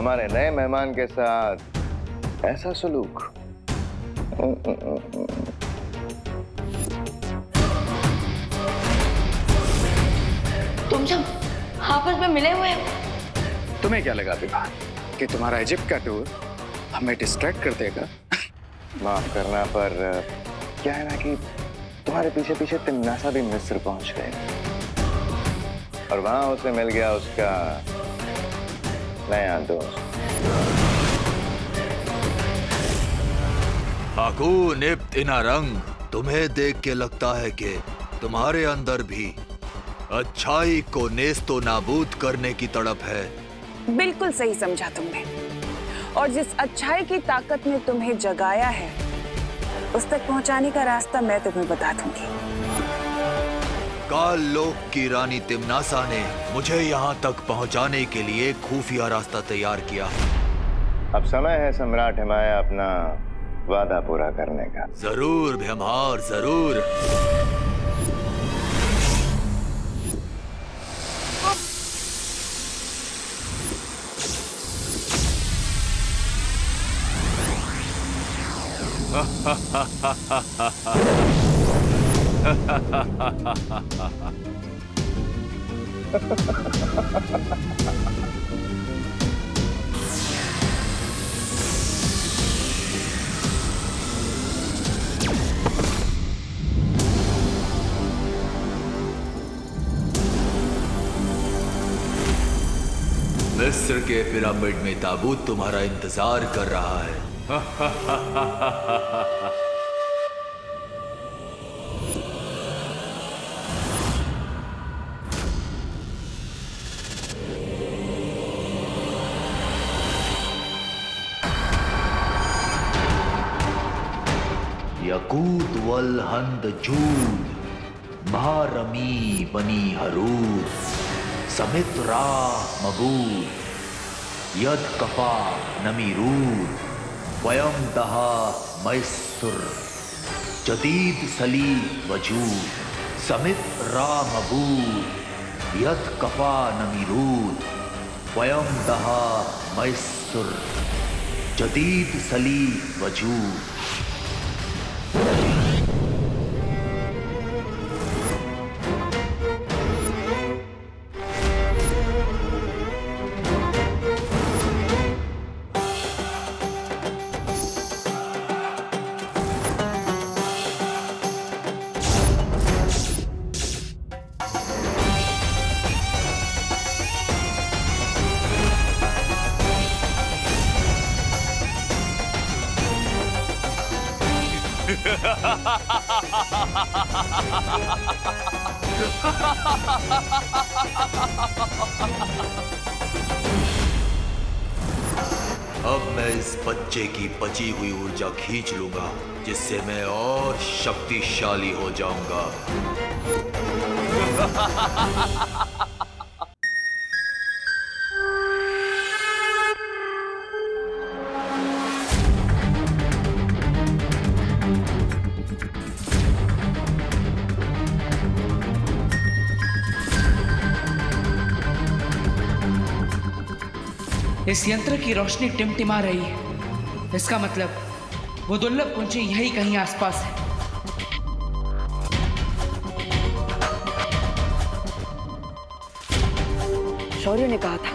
हमारे नए मेहमान के साथ ऐसा सलूक। तुम सब आपस में मिले हुए हो? तुम्हें क्या लगा विभा कि तुम्हारा इजिप्ट का टूर हमें डिस्ट्रैक्ट कर देगा? माफ करना, पर क्या है ना कि तुम्हारे पीछे पीछे तिम्नासा भी मिस्र पहुंच गए और वहां उसे मिल गया उसका नया दोस्त। हाकून इब्न रंग, तुम्हें देख के लगता है कि तुम्हारे अंदर भी अच्छाई को नेस्तो नाबूद करने की तड़प है। बिल्कुल सही समझा तुमने, और जिस अच्छाई की ताकत ने तुम्हें जगाया है उस तक पहुंचाने का रास्ता मैं तुम्हें बता दूंगी। काल लोक की रानी तिम्नासा ने मुझे यहाँ तक पहुँचाने के लिए खुफिया रास्ता तैयार किया। अब समय है सम्राट हिमाया अपना वादा पूरा करने का। जरूर भीमहार, जरूर। मिस्र के पिरामिड में ताबूत तुम्हारा इंतजार कर रहा है। यकूत वल हंद जूद, महारमी बनी हरूद, समित्रा मबूद, यद कफा नमीरूद, वयम दहा मैसुर, जदीद सली वजूद, समित्रा मबूद, यद कफा नमीरूद, वयम दहा मैसुर, जदीद सली वजूद। अब मैं इस बच्चे की बची हुई ऊर्जा खींच लूंगा, जिससे मैं और शक्तिशाली हो जाऊंगा। इस यंत्र की रोशनी टिमटिमा रही है। इसका मतलब वो दुर्लभ कुंजी यही कहीं आसपास है। शौर्य ने कहा था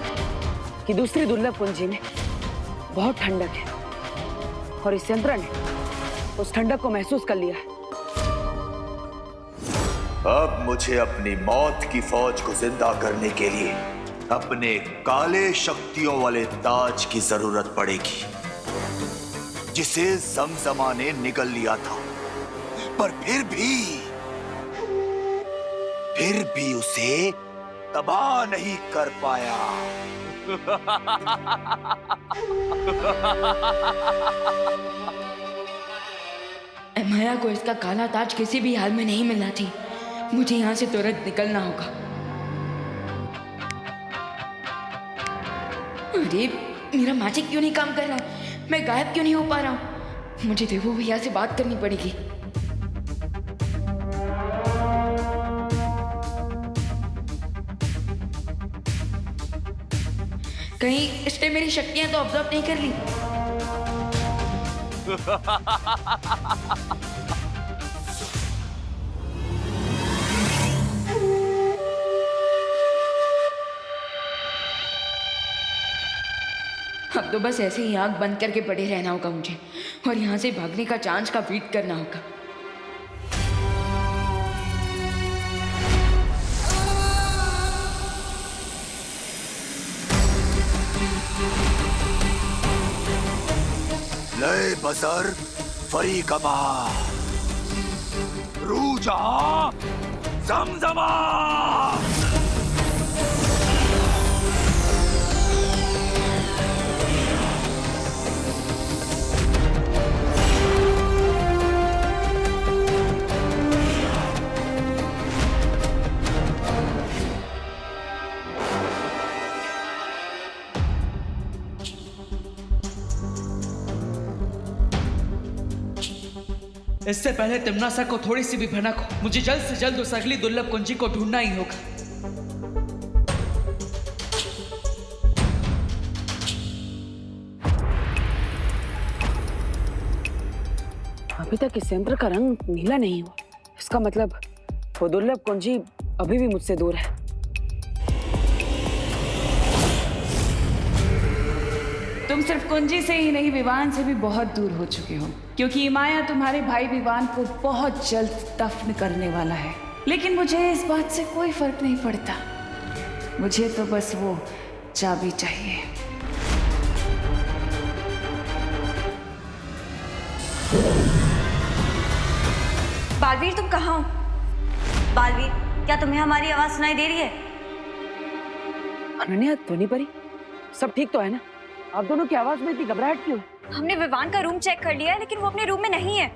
कि दूसरी दुर्लभ कुंजी में बहुत ठंडक है, और इस यंत्र ने उस ठंडक को महसूस कर लिया है। अब मुझे अपनी मौत की फौज को जिंदा करने के लिए अपने काले शक्तियों वाले ताज की जरूरत पड़ेगी, जिसे जमजमा ने निगल लिया था, पर फिर भी उसे तबाह नहीं कर पाया। माया को इसका काला ताज किसी भी हाल में नहीं मिलना थी। मुझे यहाँ से तुरंत निकलना होगा। अरे मेरा मैजिक क्यों नहीं काम कर रहा है? मैं गायब क्यों नहीं हो पा रहा हूँ? मुझे देवो भैया से बात करनी पड़ेगी। कहीं इसने मेरी शक्तियां तो ऑब्जर्व नहीं कर ली? अब तो बस ऐसे ही आंख बंद करके पड़े रहना होगा मुझे, और यहाँ से भागने का चांस का वेट करना होगा। लय बसर फरी कमा रू जहां जमजमा। इससे पहले तिम्नासा को थोड़ी सी भी भनक हो, मुझे जल्द से जल्द उस अगली दुर्लभ कुंजी को ढूंढना ही होगा। अभी तक इस यंत्र का रंग नीला नहीं हुआ, इसका मतलब वो दुर्लभ कुंजी अभी भी मुझसे दूर है। तुम सिर्फ कुंजी से ही नहीं, विवान से भी बहुत दूर हो चुके हो, क्योंकि माया तुम्हारे भाई विवान को बहुत जल्द दफन करने वाला है। लेकिन मुझे इस बात से कोई फर्क नहीं पड़ता, मुझे तो बस वो चाबी चाहिए। बालवीर, तुम कहाँ हो? बालवीर, क्या तुम्हें हमारी आवाज सुनाई दे रही है? अनन्या, ध्वनि परी, सब ठीक तो है ना? आप दोनों की आवाज में इतनी घबराहट क्यों? हमने विवान का रूम चेक कर लिया है, लेकिन वो अपने रूम में नहीं है।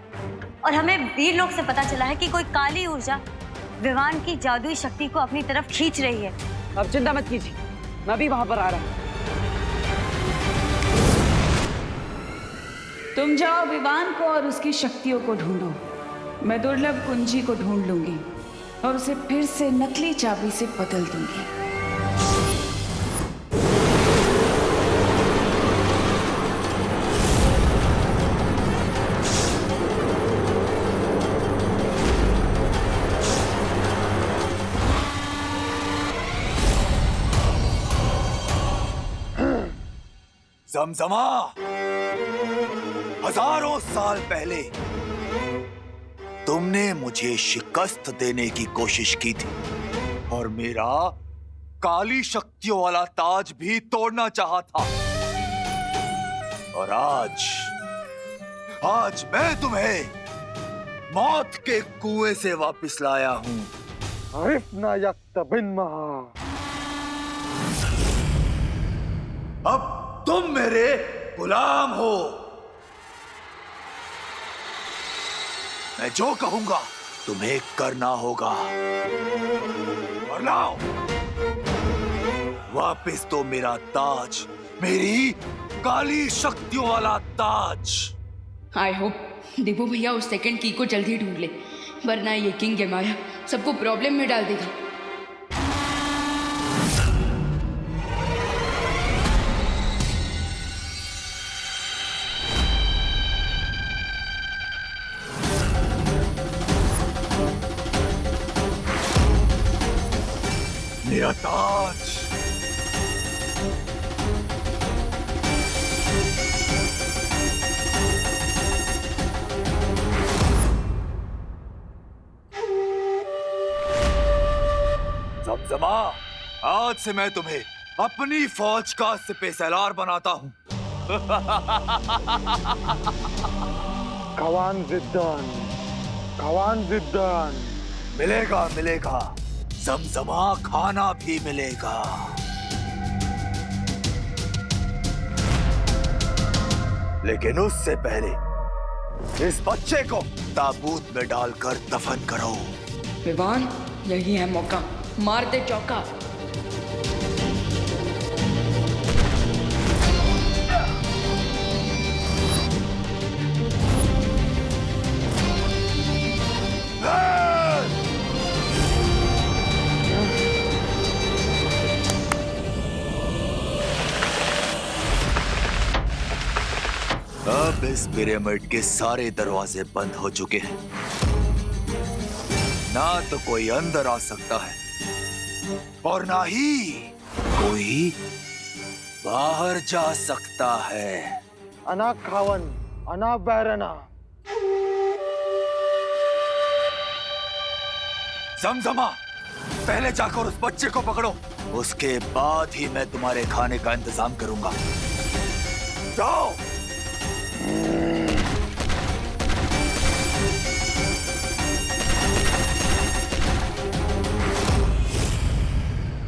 और हमें वीर लोग से पता चला है कि कोई काली ऊर्जा विवान की जादुई शक्ति को अपनी तरफ खींच रही है। अब चिंता मत कीजिए, मैं भी वहां पर आ रहा हूँ। तुम जाओ विवान को और उसकी शक्तियों को ढूंढो, मैं दुर्लभ कुंजी को ढूंढ लूंगी और उसे फिर से नकली चाबी से बदल दूंगी। जमजमा, हजारों साल पहले तुमने मुझे शिकस्त देने की कोशिश की थी और मेरा काली शक्तियों वाला ताज भी तोड़ना चाहा था। और आज मैं तुम्हें मौत के कुएं से वापस लाया हूं। अब तुम मेरे गुलाम हो। मैं जो कहूंगा तुम्हें करना होगा। और लाओ वापस तो मेरा ताज, मेरी काली शक्तियों वाला ताज। आई होप दिबू भैया उस सेकंड की को जल्दी ढूंढ ले, वरना ये किंग माया सबको प्रॉब्लम में डाल देगा। मेरा ताज, जमजमा, आज से मैं तुम्हें अपनी फौज का सिपहसालार बनाता हूं। कवान जिद्दान मिलेगा मिलेगा, जमजमा खाना भी मिलेगा। लेकिन उससे पहले इस बच्चे को ताबूत में डालकर दफन करो। विवान, यही है मौका, मार दे चौका। अब इस पिरामिड के सारे दरवाजे बंद हो चुके हैं। ना तो कोई अंदर आ सकता है और ना ही कोई बाहर जा सकता है। अना खावन, अना बैरना। जमजमा, पहले जाकर उस बच्चे को पकड़ो, उसके बाद ही मैं तुम्हारे खाने का इंतजाम करूंगा। जाओ।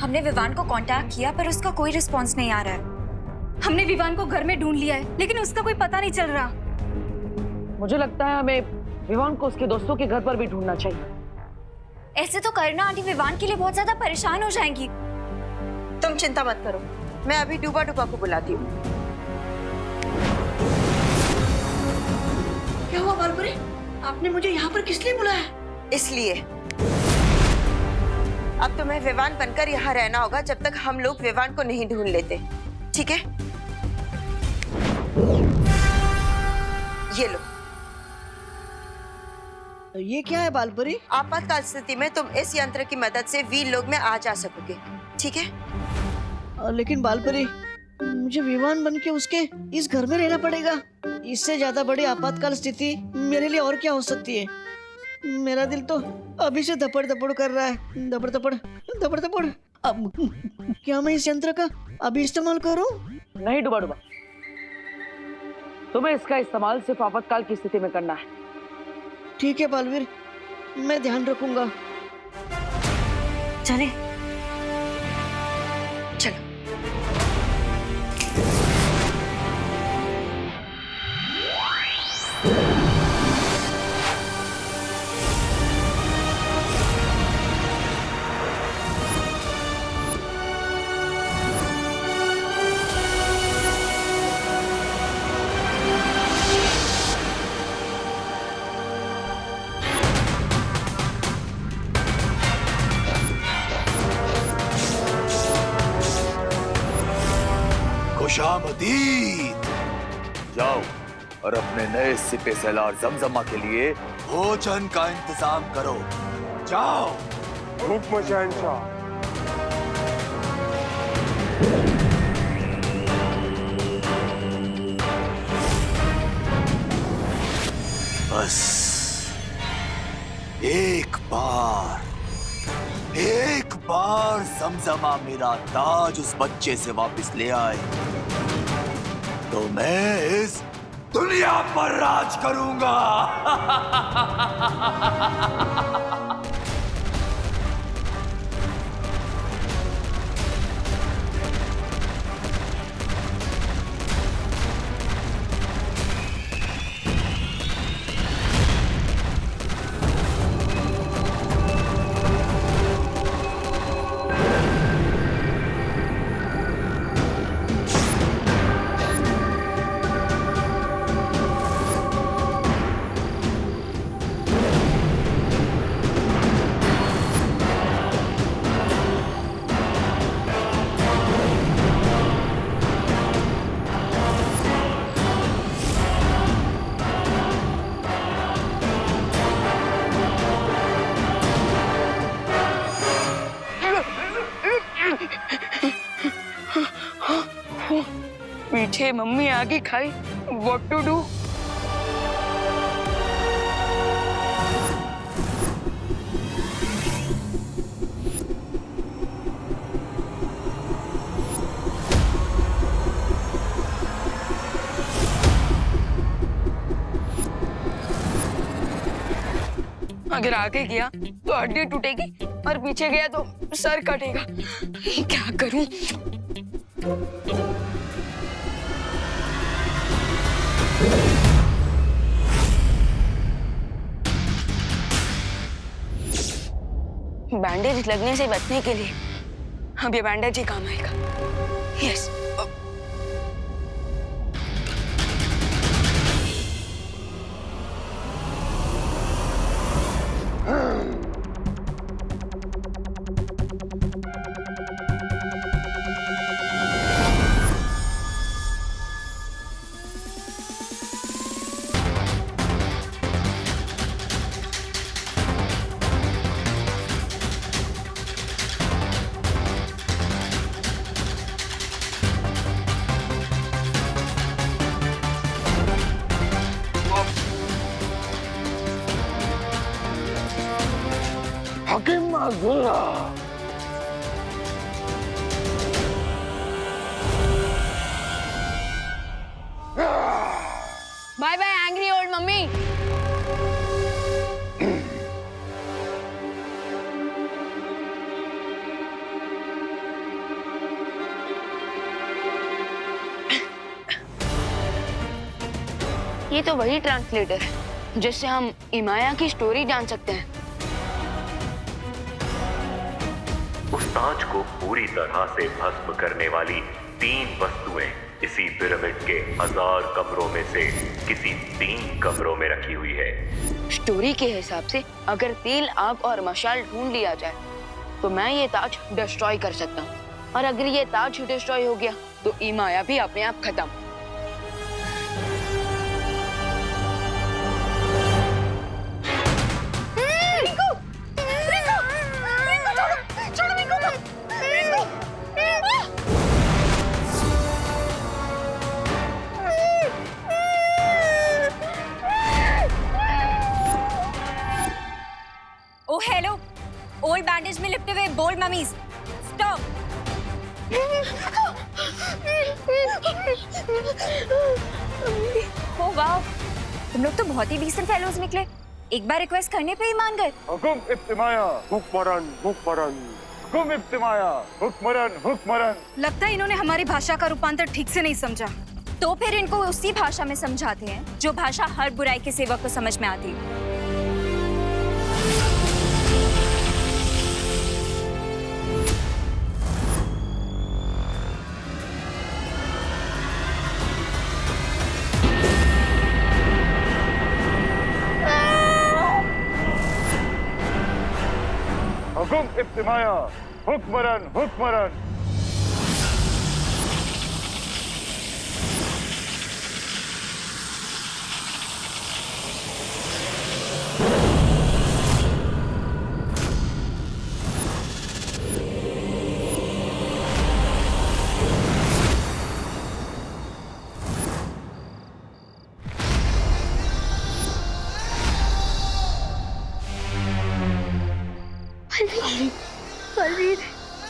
हमने विवान को कांटेक्ट किया पर उसका कोई रिस्पांस नहीं आ रहा है। हमने विवान को घर में ढूंढ लिया है लेकिन उसका कोई पता नहीं चल रहा। मुझे लगता है हमें विवान को उसके दोस्तों के घर पर भी ढूंढना चाहिए। ऐसे तो करना आंटी विवान के लिए बहुत ज्यादा परेशान हो जाएंगी। तुम चिंता मत करो, मैं अभी डूबा डूबा को बुलाती हूँ। क्या हुआ बालपुरी? आपने मुझे यहाँ पर किस लिए बुलाया? इसलिए अब तुम्हें विवान बनकर यहाँ रहना होगा जब तक हम लोग विवान को नहीं ढूंढ लेते, ठीक है? ये लो। ये क्या है बालपुरी? आपातकाल स्थिति में तुम इस यंत्र की मदद से वीर लोग में आ जा सकोगे, ठीक है? लेकिन बालपुरी, मुझे विवान बन के उसके इस घर में रहना पड़ेगा। इससे ज्यादा बड़ी आपातकाल स्थिति मेरे लिए और क्या हो सकती है? मेरा दिल तो अभी से धपड़ धपड़ कर रहा है, धपड़ धपड़ धपड़ धपड़। अब क्या मैं इस यंत्र का अभी इस्तेमाल करूं? नहीं डूबा डूबा, तुम्हें इसका इस्तेमाल सिर्फ आपातकाल की स्थिति में करना है। ठीक है बालवीर, मैं ध्यान रखूंगा। चले चलो। खुशामदीद। जाओ और अपने नए सिपे सलार जमजमा के लिए भोजन का इंतजाम करो। जाओ। हुक्म शहंशाह। बस एक बार जमजमा मेरा ताज उस बच्चे से वापस ले आए तो मैं इस दुनिया पर राज करूंगा। पीछे मम्मी आगे खाई, व्हाट टू डू? अगर आगे गया तो हड्डी टूटेगी और पीछे गया तो सर कटेगा। क्या करूं? बैंडेज लगने से बचने के लिए अब ये बैंडेज ही काम आएगा। यस। मागुला। Bye bye angry old mummy. ये तो वही ट्रांसलेटर है जिससे हम इमाया की स्टोरी जान सकते हैं। उस ताज को पूरी तरह से भस्म करने वाली 3 वस्तुएं इसी पिरामिड के 1000 कमरों में से किसी 3 कमरों में रखी हुई है। स्टोरी के हिसाब से अगर तेल, आग और मशाल ढूंढ लिया जाए तो मैं ये ताज डिस्ट्रॉय कर सकता हूँ, और अगर ये ताज डिस्ट्रॉय हो गया तो इमाया भी अपने आप खत्म। ओ हेलो, ओल्ड बैंडेज में लिपटे हुए bold mummies, stop. Oh wow, तुम लोग तो बहुत ही डिसेंट फेलोज निकले। एक बार रिक्वेस्ट करने पे ही मान गए। हुकुम इब्तिमाया हुक्मरन हुक्मरन, हुकुम इब्तिमाया हुक्मरन हुक्मरन। लगता है इन्होंने हमारी भाषा का रूपांतर ठीक से नहीं समझा। तो फिर इनको उसी भाषा में समझाते हैं जो भाषा हर बुराई के सेवक को समझ में आती है। हुकुम इब्तिमाया हुक्मरन हुक्मरन।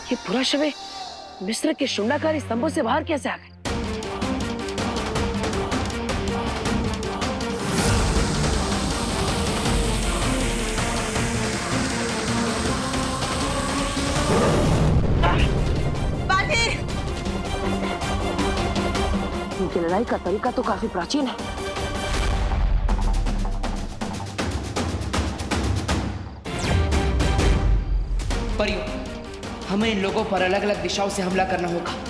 ये पूरा शव मिस्र के शुंडाकारी स्तंभों से बाहर कैसे आ गए? इनकी लड़ाई का तरीका तो काफी प्राचीन है। परियों, हमें इन लोगों पर अलग अलग दिशाओं से हमला करना होगा।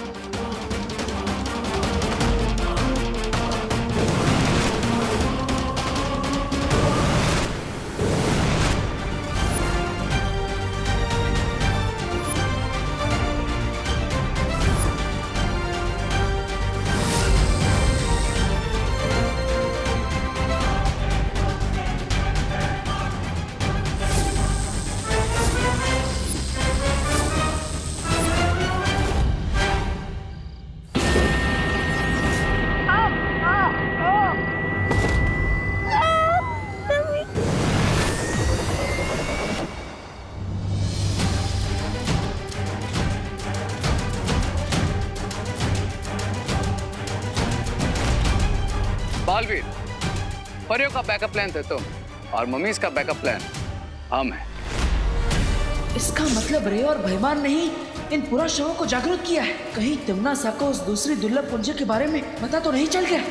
बालवीर, परियों का बैकअप प्लान थे तुम, और मम्मीज का बैकअप प्लान हम है। इसका मतलब रे और भयमान ने ही इन पूरा शवों को जागरूक किया है। कहीं तिम्ना सा को उस दूसरी दुर्लभ पुंज के बारे में पता तो नहीं चल गया?